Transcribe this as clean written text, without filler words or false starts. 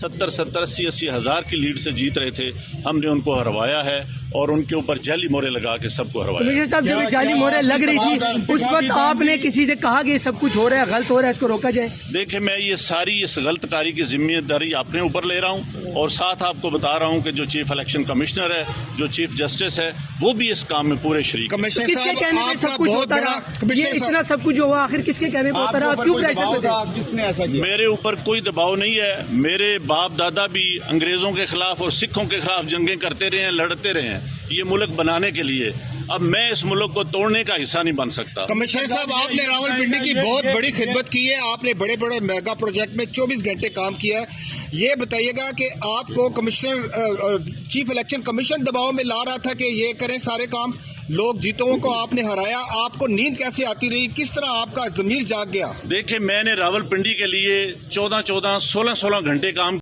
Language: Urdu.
70-80 ہزار کی لیڈ سے جیت رہے تھے. ہم نے ان کو ہروایا ہے اور ان کے اوپر جعلی مورے لگا کے سب کو ہروایا. کمشنر صاحب جب جعلی مورے لگ رہی تھی اس وقت آپ نے کسی سے کہا کہ یہ سب کچھ ہو رہا ہے، غلط ہو رہا ہے، اس کو روکا جائے؟ دیکھیں، میں یہ ساری اس غلط کاری کی ذمہ داری اپنے اوپر لے رہا ہوں اور ساتھ آپ کو بتا رہا ہوں کہ جو چیف الیکشن کمشنر ہے، جو چیف جسٹس ہے، وہ بھی اس کام میں پورے شریک. کس کے کہنے پہ سب کچھ ہوتا رہا؟ یہ اتنا سب کچھ ہوا آخر کس کے کہنے پہ ہوتا رہا؟ آپ کیوں پریشر پہ تھے؟ کس نے ایسا کیا؟ میرے اوپر کوئی دباؤ نہیں ہے. میرے باپ دادا بھی انگریزوں کے خلاف اور سکھوں کے خلاف جنگیں کرتے رہے ہیں، لڑتے رہے ہیں یہ ملک بنانے کے لیے. اب میں اس ملک کو توڑنے کا حصہ نہیں بن سکتا. کمشنر صاحب، آپ نے راولپنڈی کی بہت بڑی خدمت کی ہے، آپ نے بڑے بڑے میگا پروجیکٹ میں 24 گھنٹے کام کیا ہے. یہ بتائیے گا کہ آپ کو کمشنر چیف الیکشن کمیشن دباؤ میں لا رہا تھا کہ یہ کریں سارے کام، لوگ جیتوں کو آپ نے ہرایا، آپ کو نیند کیسے آتی رہی؟ کس طرح آپ کا ضمیر جاگ گیا؟ دیکھیں، میں نے راولپنڈی کے لیے 14-16 گھنٹے کام